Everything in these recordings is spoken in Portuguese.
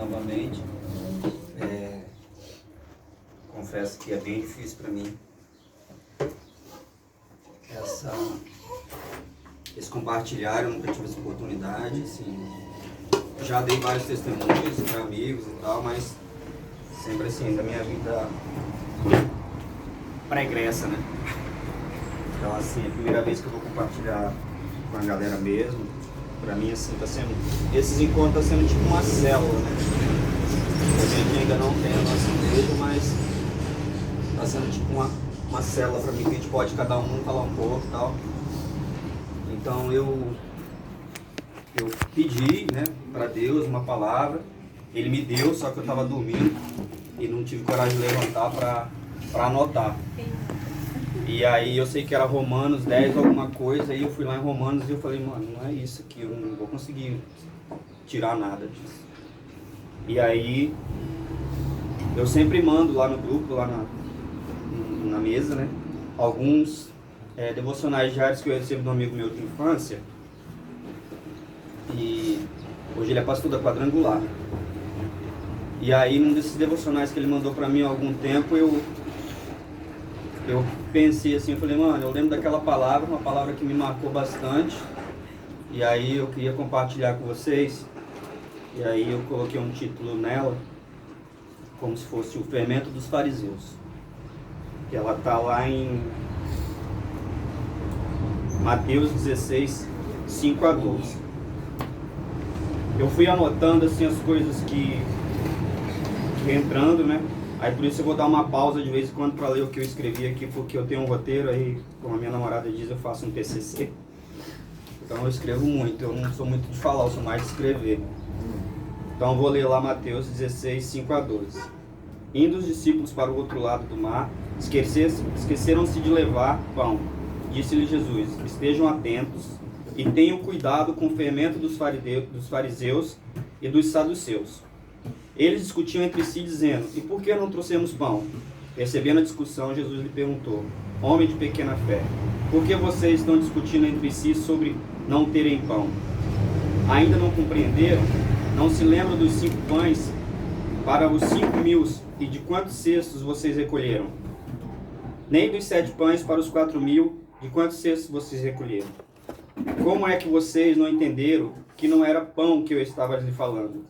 novamente. Confesso que é bem difícil para mim esse compartilhar. Eu nunca tive essa oportunidade, assim. Já dei vários testemunhos para amigos e tal, mas sempre assim, da minha vida pregressa, né? Então, assim, é a primeira vez que eu vou compartilhar com a galera mesmo. Pra mim, assim, tá sendo... Esses encontros tá sendo tipo uma célula, né? A gente ainda não tem a nossa igreja, mas tá sendo tipo uma célula pra mim, que a gente pode cada um falar um pouco e tal. Então, eu pedi, né, pra Deus uma palavra. Ele me deu, só que eu tava dormindo e não tive coragem de levantar pra anotar. E aí eu sei que era Romanos 10 alguma coisa, aí eu fui lá em Romanos e eu falei, mano, não é isso aqui, eu não vou conseguir tirar nada disso. E aí eu sempre mando lá no grupo, lá na mesa, né, alguns devocionais diários que eu recebo de um amigo meu de infância. E hoje ele é pastor da Quadrangular. E aí num desses devocionais que ele mandou pra mim há algum tempo, eu pensei assim, eu falei, mano, eu lembro daquela palavra, uma palavra que me marcou bastante, e aí eu queria compartilhar com vocês. E aí eu coloquei um título nela, como se fosse o fermento dos fariseus, que ela tá lá em Mateus 16, 5 a 12. Eu fui anotando assim as coisas que entrando, né? Aí por isso eu vou dar uma pausa de vez em quando para ler o que eu escrevi aqui, porque eu tenho um roteiro aí, como a minha namorada diz, eu faço um TCC. Então eu escrevo muito, eu não sou muito de falar, eu sou mais de escrever. Então eu vou ler lá Mateus 16, 5 a 12. Indo os discípulos para o outro lado do mar, esqueceram-se de levar pão. Disse-lhe Jesus, estejam atentos e tenham cuidado com o fermento dos fariseus e dos saduceus. Eles discutiam entre si, dizendo, e por que não trouxemos pão? Percebendo a discussão, Jesus lhe perguntou, homem de pequena fé, por que vocês estão discutindo entre si sobre não terem pão? Ainda não compreenderam? Não se lembram dos 5 pães para os 5.000 e de quantos cestos vocês recolheram? Nem dos 7 pães para os 4.000, de quantos cestos vocês recolheram? Como é que vocês não entenderam que não era pão que eu estava lhe falando?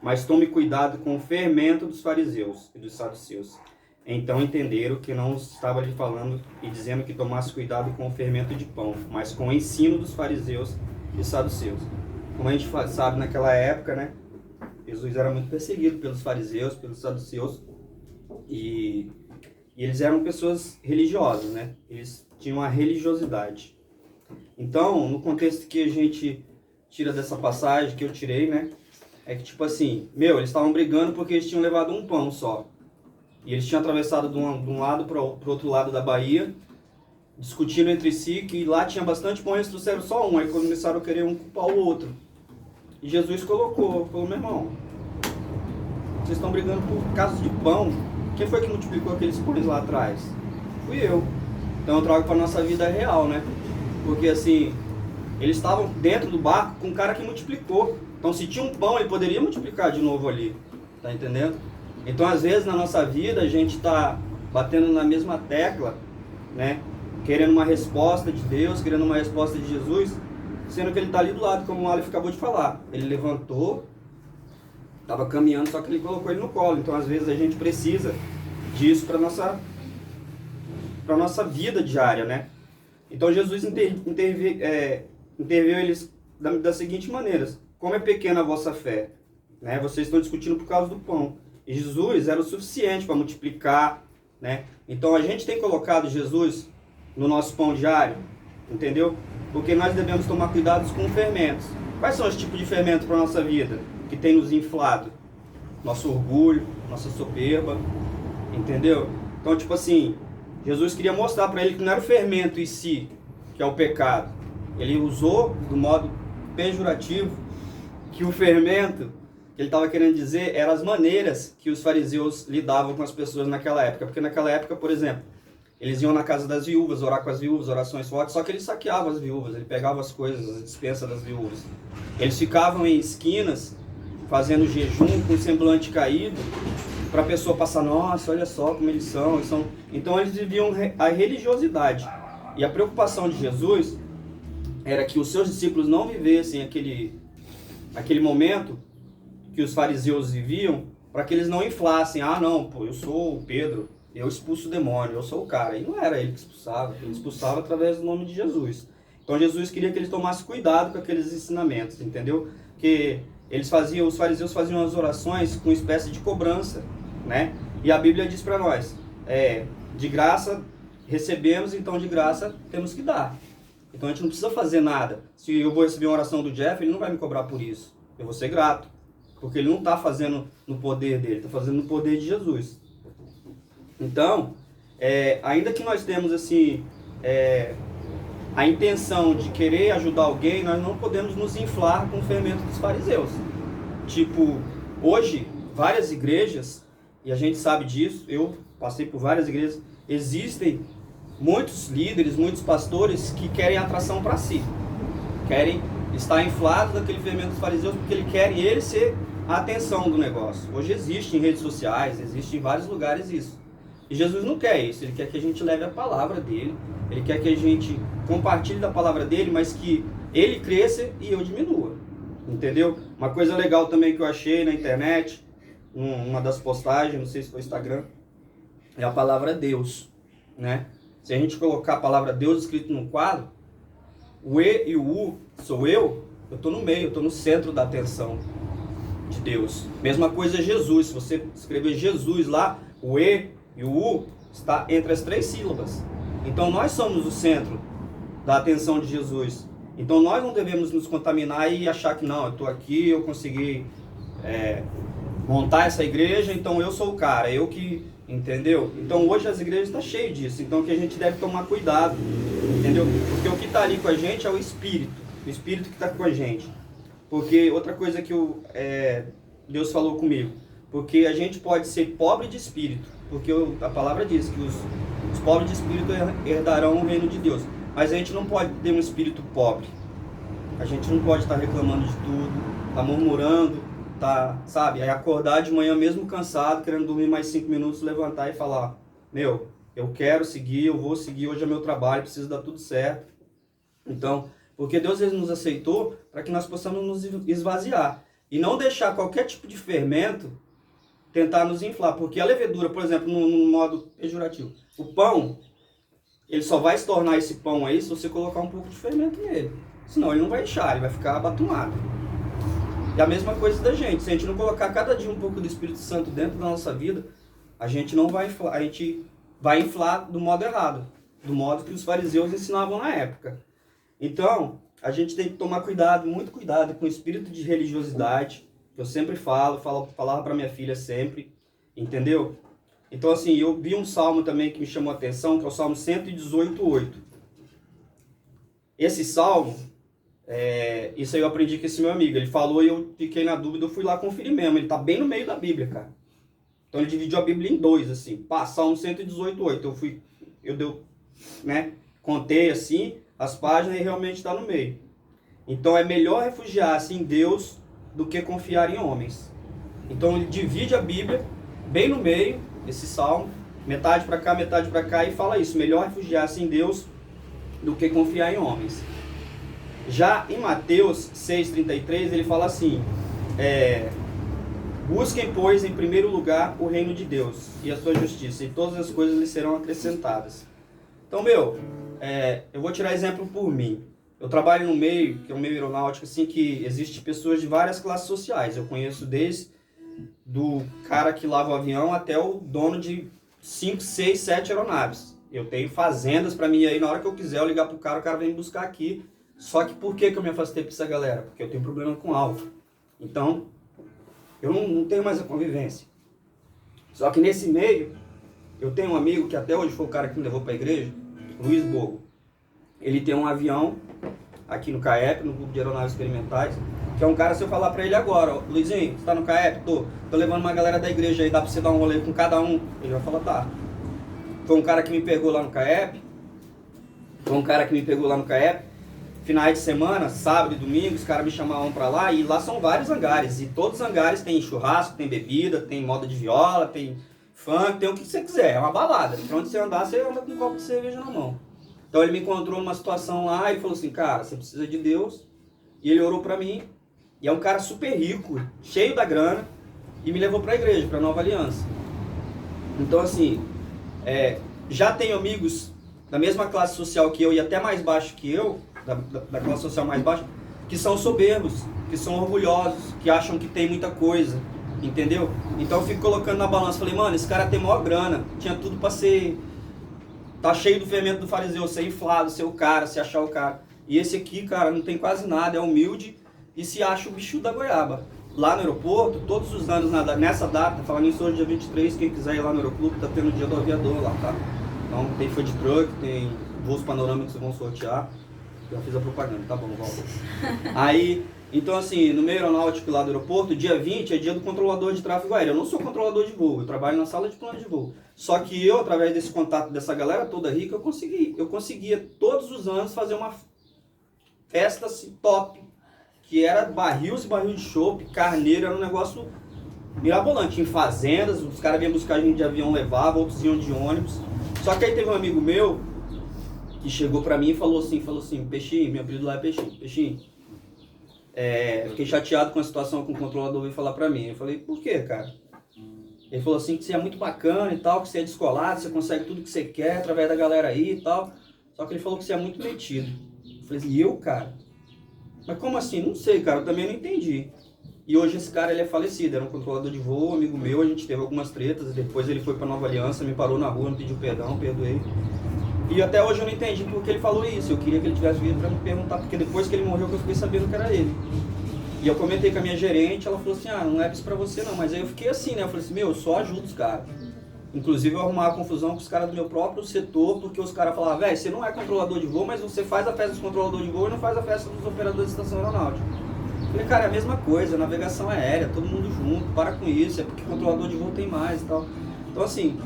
Mas tome cuidado com o fermento dos fariseus e dos saduceus. Então entenderam que não estava lhe falando e dizendo que tomasse cuidado com o fermento de pão, mas com o ensino dos fariseus e saduceus. Como a gente sabe, naquela época, né, Jesus era muito perseguido pelos fariseus, pelos saduceus, e eles eram pessoas religiosas, né? Eles tinham uma religiosidade. Então, no contexto que a gente tira dessa passagem, que eu tirei, né, é que tipo assim, eles estavam brigando porque eles tinham levado um pão só. E eles tinham atravessado de um lado para o outro lado da Bahia, discutindo entre si que lá tinha bastante pão e eles trouxeram só um. Aí começaram a querer um culpar o outro. E Jesus falou, meu irmão, vocês estão brigando por causa de pão? Quem foi que multiplicou aqueles pães lá atrás? Fui eu. Então eu trago para nossa vida real, né? Porque assim, eles estavam dentro do barco com um cara que multiplicou. Então, se tinha um pão, ele poderia multiplicar de novo ali. Tá entendendo? Então, às vezes, na nossa vida, a gente está batendo na mesma tecla, né? Querendo uma resposta de Deus, querendo uma resposta de Jesus, sendo que ele está ali do lado, como o Aleph acabou de falar. Ele levantou, estava caminhando, só que ele colocou ele no colo. Então, às vezes, a gente precisa disso para nossa vida diária, né? Então, Jesus interviu eles das seguintes maneiras. Como é pequena a vossa fé, né? Vocês estão discutindo por causa do pão. E Jesus era o suficiente para multiplicar, né? Então a gente tem colocado Jesus no nosso pão diário, entendeu? Porque nós devemos tomar cuidado com fermentos. Quais são os tipos de fermentos para a nossa vida que tem nos inflado? Nosso orgulho, nossa soberba, entendeu? Então, tipo assim, Jesus queria mostrar para ele que não era o fermento em si, que é o pecado. Ele usou do modo pejorativo que o fermento, que ele estava querendo dizer, eram as maneiras que os fariseus lidavam com as pessoas naquela época. Porque naquela época, por exemplo, eles iam na casa das viúvas, orar com as viúvas, orações fortes, só que eles saqueavam as viúvas, ele pegava as coisas, as despensas das viúvas. Eles ficavam em esquinas fazendo jejum com o semblante caído, para a pessoa passar, nossa, olha só como eles são. Então eles viviam a religiosidade. E a preocupação de Jesus era que os seus discípulos não vivessem aquele momento que os fariseus viviam, para que eles não inflassem, não, pô, eu sou o Pedro, eu expulso o demônio, eu sou o cara. E não era ele que expulsava, ele expulsava através do nome de Jesus. Então Jesus queria que eles tomassem cuidado com aqueles ensinamentos, entendeu? Que os fariseus faziam as orações com espécie de cobrança, né? E a Bíblia diz para nós, de graça recebemos, então de graça temos que dar. Então a gente não precisa fazer nada. Se eu vou receber uma oração do Jeff, ele não vai me cobrar por isso. Eu vou ser grato, porque ele não está fazendo no poder dele, está fazendo no poder de Jesus. Então, ainda que nós temos assim a intenção de querer ajudar alguém, nós não podemos nos inflar com o fermento dos fariseus. Tipo, hoje, várias igrejas, e a gente sabe disso, eu passei por várias igrejas, existem muitos líderes, muitos pastores que querem atração para si. Querem estar inflados daquele fermento dos fariseus, porque ele ser a atenção do negócio. Hoje existe em redes sociais, existe em vários lugares isso. E Jesus não quer isso, ele quer que a gente leve a palavra dele, ele quer que a gente compartilhe da palavra dele, mas que ele cresça e eu diminua, entendeu? Uma coisa legal também que eu achei na internet, uma das postagens, não sei se foi Instagram, é a palavra Deus, né? Se a gente colocar a palavra Deus escrito no quadro, o E e o U sou eu estou no meio, eu estou no centro da atenção de Deus. Mesma coisa Jesus, se você escrever Jesus lá, o E e o U está entre as 3 sílabas. Então nós somos o centro da atenção de Jesus. Então nós não devemos nos contaminar e achar que não, eu estou aqui, eu consegui montar essa igreja, então eu sou o cara, eu que... Entendeu? Então hoje as igrejas estão cheias disso, então que a gente deve tomar cuidado, entendeu? Porque o que está ali com a gente é o Espírito que está com a gente. Porque outra coisa que Deus falou comigo, porque a gente pode ser pobre de espírito, porque a palavra diz que os pobres de espírito herdarão o reino de Deus, mas a gente não pode ter um espírito pobre, a gente não pode estar reclamando de tudo, estar murmurando, sabe? Aí acordar de manhã mesmo cansado, querendo dormir mais 5 minutos, levantar e falar, eu quero seguir, eu vou seguir, hoje é meu trabalho, preciso dar tudo certo. Então, porque Deus ele nos aceitou para que nós possamos nos esvaziar e não deixar qualquer tipo de fermento tentar nos inflar, porque a levedura, por exemplo, no modo pejorativo, o pão, ele só vai se tornar esse pão aí se você colocar um pouco de fermento nele, senão ele não vai inchar, ele vai ficar abatumado. E a mesma coisa da gente, se a gente não colocar cada dia um pouco do Espírito Santo dentro da nossa vida, a gente não vai inflar, a gente vai inflar do modo errado, do modo que os fariseus ensinavam na época. Então, a gente tem que tomar cuidado, muito cuidado com o espírito de religiosidade, que eu sempre falava para minha filha sempre, entendeu? Então assim, eu vi um salmo também que me chamou a atenção, que é o Salmo 118:8. Esse salmo... isso aí eu aprendi com esse meu amigo, ele falou e eu fiquei na dúvida, eu fui lá conferir mesmo, ele tá bem no meio da Bíblia, cara. Então ele dividiu a Bíblia em 2, assim, Salmo 118:8, contei assim, as páginas e realmente está no meio. Então é melhor refugiar-se em Deus do que confiar em homens. Então ele divide a Bíblia bem no meio, esse salmo, metade para cá, e fala isso, melhor refugiar-se em Deus do que confiar em homens. Já em Mateus 6,33, ele fala assim, busquem, pois, em primeiro lugar o reino de Deus e a sua justiça, e todas as coisas lhes serão acrescentadas. Então, eu vou tirar exemplo por mim. Eu trabalho num meio, que é um meio aeronáutico, assim, que existe pessoas de várias classes sociais. Eu conheço desde do cara que lava o avião até o dono de 5, 6, 7 aeronaves. Eu tenho fazendas para mim, e aí na hora que eu quiser eu ligar pro cara, o cara vem me buscar aqui. Só que por que eu me afastei dessa galera? Porque eu tenho problema com álcool. Então, eu não tenho mais a convivência. Só que nesse meio, eu tenho um amigo que até hoje foi o cara que me levou para a igreja, Luiz Bogo. Ele tem um avião aqui no CAEP, no Grupo de Aeronaves Experimentais, que é um cara, se eu falar para ele agora, Luizinho, você tá no CAEP? Tô levando uma galera da igreja aí, dá para você dar um rolê com cada um? Ele vai falar, tá. Foi um cara que me pegou lá no CAEP, finais de semana, sábado e domingo, os caras me chamavam pra lá, e lá são vários hangares, e todos os hangares tem churrasco, tem bebida, tem moda de viola, tem funk, tem o que você quiser, é uma balada. Pra onde você andar, você anda com um copo de cerveja na mão. Então ele me encontrou numa situação lá e falou assim, cara, você precisa de Deus. E ele orou pra mim, e é um cara super rico, cheio da grana, e me levou pra igreja, pra Nova Aliança. Então assim, já tenho amigos da mesma classe social que eu e até mais baixo que eu, da classe social mais baixa, que são soberbos, que são orgulhosos, que acham que tem muita coisa, entendeu? Então eu fico colocando na balança, falei, mano, esse cara tem maior grana, tinha tudo pra ser, tá cheio do fermento do fariseu, ser inflado, ser o cara, se achar o cara. E esse aqui, cara, não tem quase nada, é humilde e se acha o bicho da goiaba. Lá no aeroporto, todos os anos, nessa data, falando isso hoje, dia 23, quem quiser ir lá no Aeroclube, tá tendo o dia do aviador lá, tá? Então tem food truck, tem voos panorâmicos que vão sortear. Já fiz a propaganda, tá bom, volta. Aí, então assim, no meio aeronáutico lá do aeroporto, dia 20 é dia do controlador de tráfego aéreo. Eu não sou controlador de voo, eu trabalho na sala de plano de voo. Só que eu, através desse contato dessa galera toda rica, eu conseguia todos os anos fazer uma festa assim, top, que era barris e barril de chopp, carneiro, era um negócio mirabolante. Em fazendas, os caras vinham buscar a gente de avião, levava, outros iam de ônibus. Só que aí teve um amigo meu que chegou pra mim e falou assim, Peixinho, meu apelido lá é Peixinho, fiquei chateado com a situação que o controlador veio falar pra mim. Eu falei, por quê, cara? Ele falou assim, que você é muito bacana e tal, que você é descolado, você consegue tudo que você quer através da galera aí e tal. Só que ele falou que você é muito metido. Eu falei assim, e eu, cara? Mas como assim? Não sei, cara, eu também não entendi. E hoje esse cara, ele é falecido, era um controlador de voo, amigo meu, a gente teve algumas tretas, e depois ele foi pra Nova Aliança, me parou na rua, me pediu perdão, perdoei. E até hoje eu não entendi porque ele falou isso, eu queria que ele tivesse vindo pra me perguntar, porque depois que ele morreu que eu fiquei sabendo que era ele. E eu comentei com a minha gerente, ela falou assim, não é isso pra você não, mas aí eu fiquei assim, né, eu falei assim, eu só ajudo os caras. Inclusive eu arrumava confusão com os caras do meu próprio setor, porque os caras falavam, velho, você não é controlador de voo, mas você faz a festa dos controladores de voo e não faz a festa dos operadores de estação aeronáutica. Eu falei, cara, é a mesma coisa, navegação aérea, todo mundo junto, para com isso, é porque controlador de voo tem mais e tal. Então assim,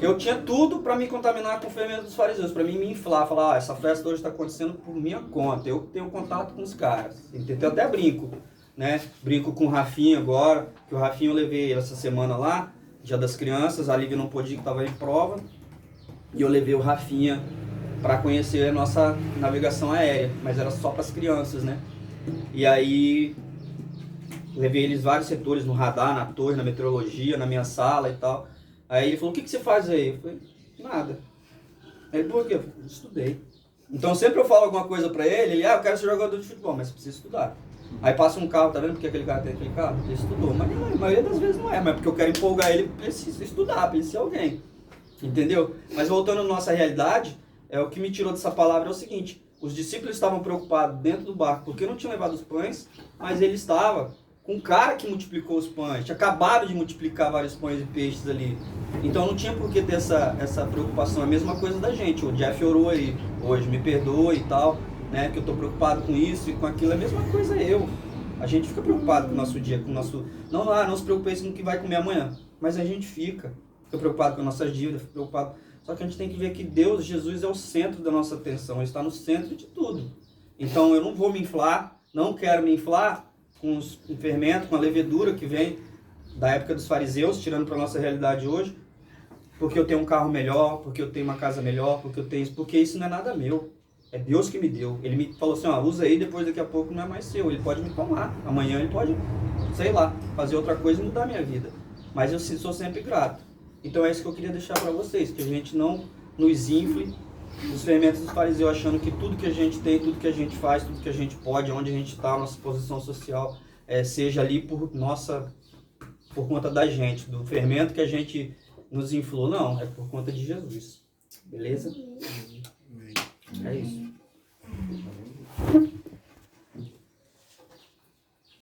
eu tinha tudo para me contaminar com o fermento dos fariseus, para mim me inflar, falar, essa festa hoje está acontecendo por minha conta, eu tenho contato com os caras, eu até brinco, né? Brinco com o Rafinha agora, que o Rafinha eu levei essa semana lá, Dia das Crianças, a Lívia não podia, que estava em prova, e eu levei o Rafinha para conhecer a nossa navegação aérea, mas era só para as crianças, né? E aí, levei eles vários setores, no radar, na torre, na meteorologia, na minha sala e tal. Aí ele falou, o que você faz aí? Eu falei, nada. Aí ele, por quê? Eu falei, estudei. Então sempre eu falo alguma coisa para ele, eu quero ser jogador de futebol, mas você precisa estudar. Aí passa um carro, tá vendo porque aquele cara tem aquele carro? Ele estudou, mas a maioria das vezes não é, mas porque eu quero empolgar ele, precisa estudar, precisa ser alguém. Entendeu? Mas voltando à nossa realidade, o que me tirou dessa palavra é o seguinte, os discípulos estavam preocupados dentro do barco porque não tinham levado os pães, mas ele estava com um cara que multiplicou os pães, tinha acabado de multiplicar vários pães e peixes ali. Então não tinha por que ter essa preocupação, é a mesma coisa da gente. O Jeff orou aí, hoje me perdoe e tal, né, que eu estou preocupado com isso e com aquilo, é a mesma coisa eu. A gente fica preocupado com o nosso dia, com o nosso... Não se preocupe com o que vai comer amanhã, mas a gente fica preocupado com as nossas dívidas, fica preocupado. Só que a gente tem que ver que Deus, Jesus é o centro da nossa atenção, Ele está no centro de tudo. Então eu não vou me inflar, não quero me inflar com o fermento, com a levedura que vem da época dos fariseus, tirando para a nossa realidade hoje, porque eu tenho um carro melhor, porque eu tenho uma casa melhor, porque isso não é nada meu. É Deus que me deu. Ele me falou assim, usa aí, depois daqui a pouco não é mais seu. Ele pode me tomar. Amanhã ele pode, sei lá, fazer outra coisa e mudar a minha vida. Mas eu sou sempre grato. Então é isso que eu queria deixar para vocês, que a gente não nos infle dos fermentos dos fariseus, achando que tudo que a gente tem, tudo que a gente faz, tudo que a gente pode, onde a gente está, nossa posição social, seja ali por conta da gente, do fermento que a gente nos inflou. Não, é por conta de Jesus. Beleza?